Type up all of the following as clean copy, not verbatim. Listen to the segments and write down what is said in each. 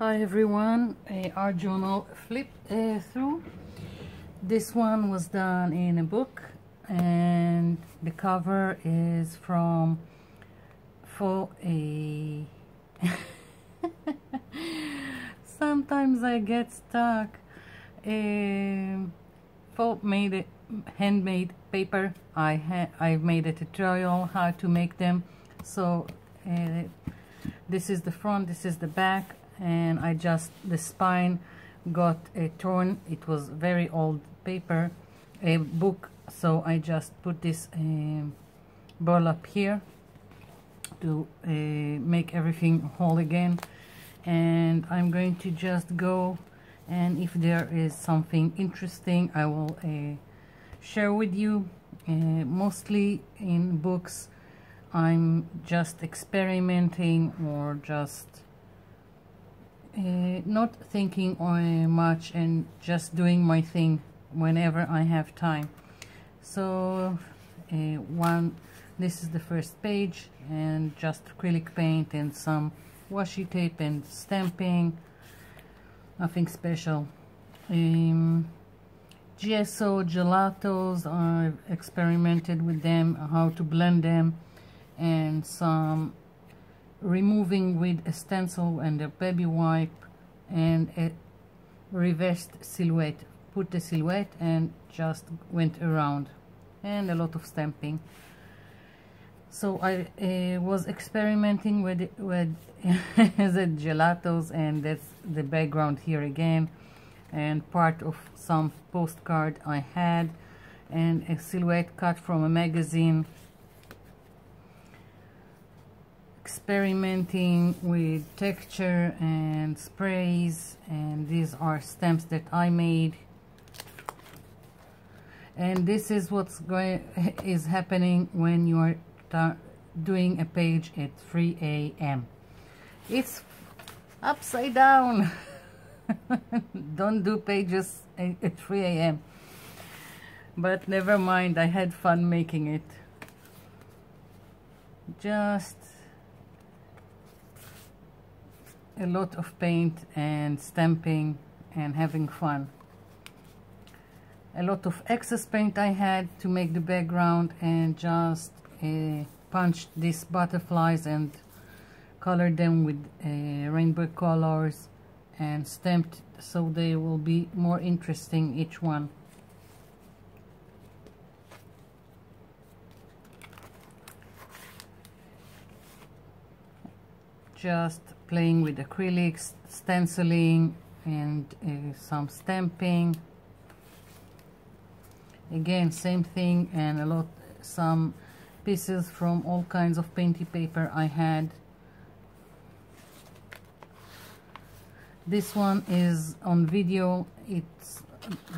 Hi everyone, our journal flip through. This one was done in a book and the cover is from for a sometimes I get stuck. For made handmade paper. I've made a tutorial how to make them. So this is the front, this is the back, and the spine got torn. It was very old paper, a book, so I just put this burlap here to make everything whole again. And I'm going to just go, and if there is something interesting I will share with you. Mostly in books I'm just experimenting or just not thinking much and just doing my thing whenever I have time. So this is the first page, and just acrylic paint and some washi tape and stamping, nothing special. GSO gelatos, I've experimented with them, how to blend them, and some removing with a stencil and a baby wipe, and a reversed silhouette. Put the silhouette and just went around, and a lot of stamping. So I was experimenting with the gelatos, and that's the background here again, and part of some postcard I had, and a silhouette cut from a magazine. Experimenting with texture and sprays, and these are stamps that I made. And this is what's is happening when you are doing a page at 3 a.m. It's upside down. Don't do pages at 3 a.m. But never mind, I had fun making it. Just a lot of paint and stamping and having fun. A lot of excess paint I had to make the background, and just punched these butterflies and colored them with rainbow colors and stamped so they will be more interesting, each one. Just playing with acrylics, stenciling, and some stamping. Again, same thing, and some pieces from all kinds of painty paper I had. This one is on video.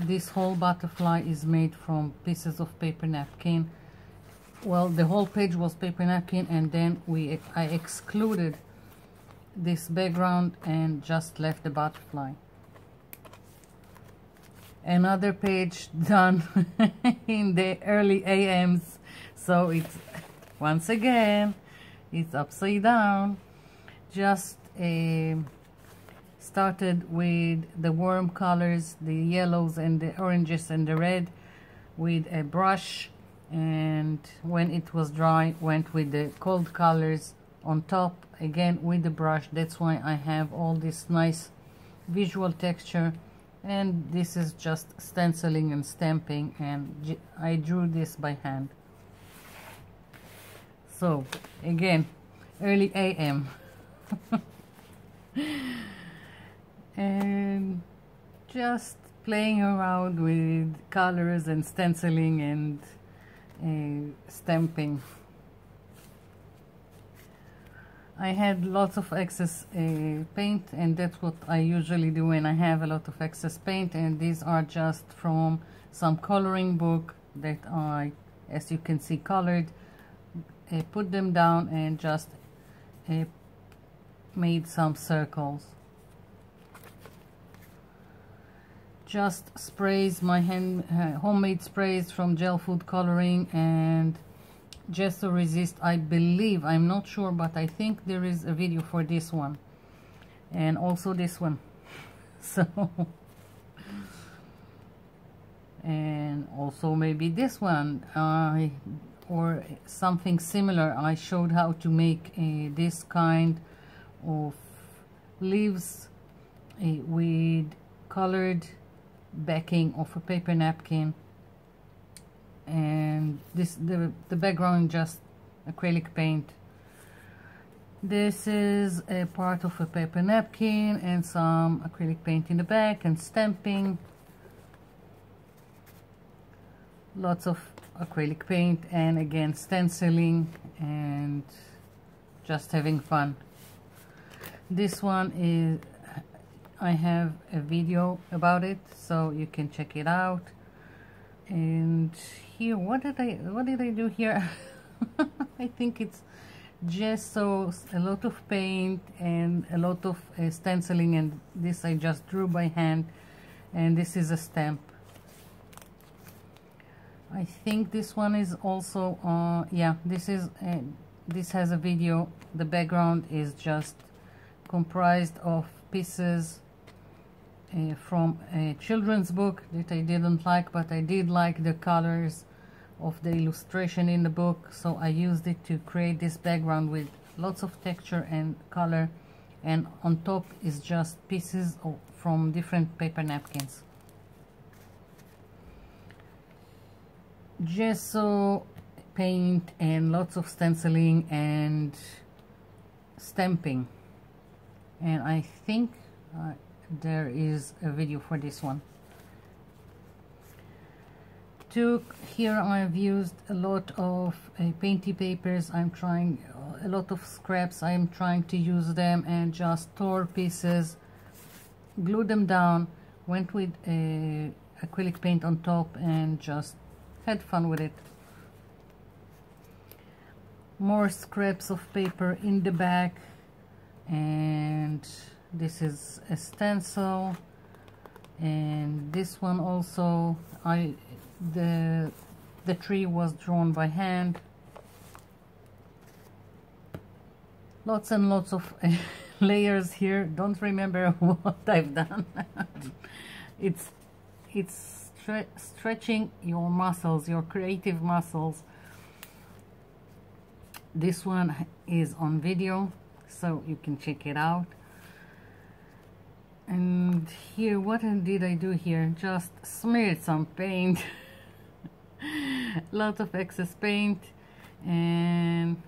This whole butterfly is made from pieces of paper napkin. Well, the whole page was paper napkin, and then I excluded this background and just left the butterfly. Another page done in the early AMs, so it's once again it's upside down. Just started with the warm colors, the yellows and the oranges and the red, with a brush, and when it was dry went with the cold colors on top again with the brush. That's why I have all this nice visual texture, and this is just stenciling and stamping, and I drew this by hand. So again, early AM. And just playing around with colors and stenciling and stamping. I had lots of excess paint, and that's what I usually do when I have a lot of excess paint. And these are just from some coloring book that I, as you can see, colored. Put them down and just made some circles. Just sprays, my homemade sprays from Gel Food Coloring and Gesso Resist, I believe, I'm not sure, but I think there is a video for this one. and also this one. So, and also maybe this one, or something similar. I showed how to make this kind of leaves with colored backing of a paper napkin, and this the background just acrylic paint. This is a part of a paper napkin and some acrylic paint in the back and stamping. Lots of acrylic paint and again stenciling and just having fun. This one is, I have a video about it, so you can check it out. And here, what did I do here? I think it's gesso, a lot of paint and a lot of stenciling, and this I just drew by hand, and this is a stamp. I think this one is also yeah, this has a video. The background is just comprised of pieces from a children's book that I didn't like, but I did like the colors of the illustration in the book, so I used it to create this background with lots of texture and color, and on top is just pieces from different paper napkins. Gesso, paint, and lots of stenciling and stamping, and I think there is a video for this one. Here I've used a lot of painty papers. I'm trying a lot of scraps. I'm trying to use them and just tore pieces, glued them down, went with acrylic paint on top, and just had fun with it. More scraps of paper in the back, and this is a stencil, and this one also the tree was drawn by hand. Lots and lots of layers here. Don't remember what I've done. It's stretching your muscles, your creative muscles. This one is on video, so you can check it out. And here, what did I do here? Just smeared some paint. Lots of excess paint, and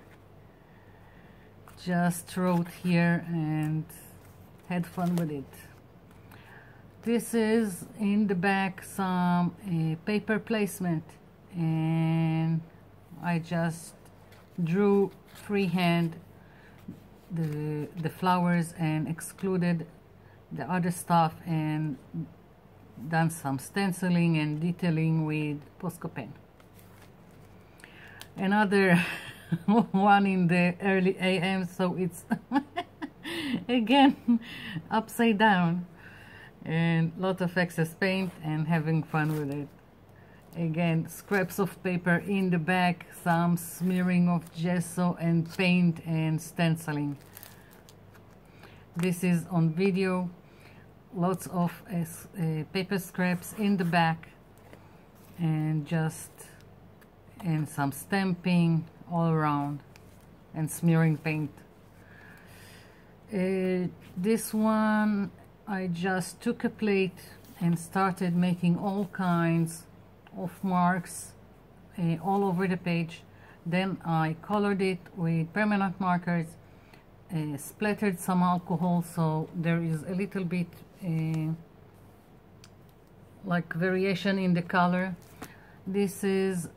just wrote here and had fun with it. This is in the back some paper placement, and I just drew freehand the flowers and excluded the other stuff, and done some stenciling and detailing with Posca pen. Another one in the early AM, so it's again upside down, and lot of excess paint and having fun with it. Again, scraps of paper in the back, some smearing of gesso and paint and stenciling. This is on video. Lots of paper scraps in the back, and some stamping all around and smearing paint. This one, I just took a plate and started making all kinds of marks all over the page. Then I colored it with permanent markers, splattered some alcohol, so there is a little bit like variation in the color. This is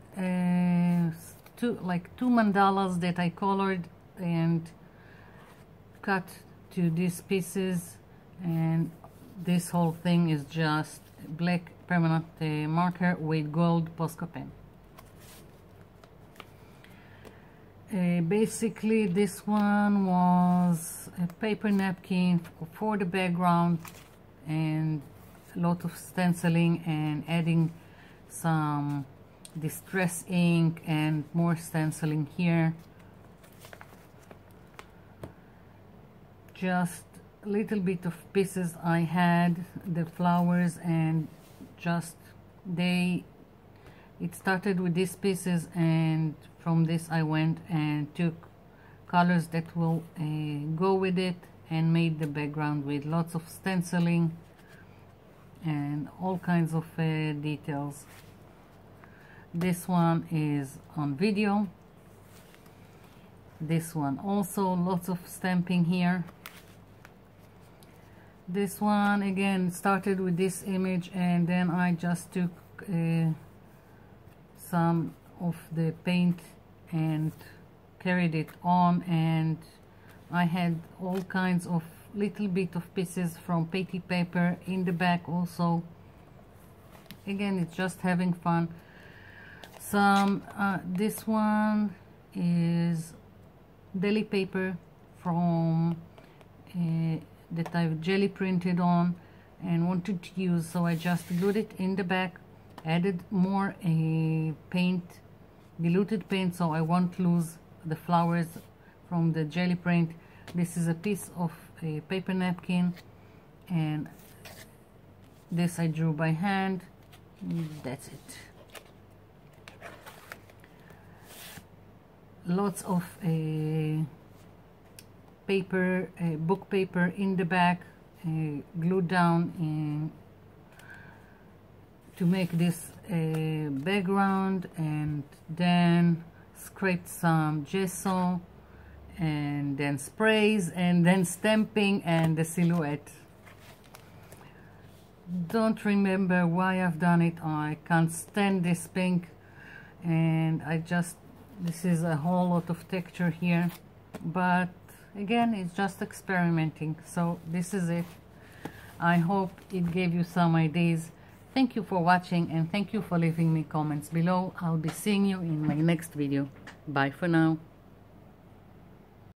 two mandalas that I colored and cut to these pieces, and this whole thing is just black permanent marker with gold Posca pen. Basically this one was a paper napkin for the background, and a lot of stenciling and adding some distress ink and more stenciling here. Just little bit of pieces I had, the flowers, and just it started with these pieces, and from this I went and took colors that will go with it and made the background with lots of stenciling and all kinds of details. This one is on video. This one also lots of stamping here. This one again started with this image, and then I just took some of the paint and carried it on, and I had all kinds of little bit of pieces from patty paper in the back also. Again, it's just having fun. Some this one is deli paper from that I've jelly printed on and wanted to use, so I just glued it in the back, added more paint, diluted paint, so I won't lose the flowers from the jelly print. This is a piece of a paper napkin, and this I drew by hand. That's it. Lots of paper, book paper in the back, glued down to make this background, and then scraped some gesso, and then sprays, and then stamping, and the silhouette. Don't remember why I've done it. I can't stand this pink, and this is a whole lot of texture here, but again, it's just experimenting. So this is it. I hope it gave you some ideas. Thank you for watching, and thank you for leaving me comments below. I'll be seeing you in my next video. Bye for now.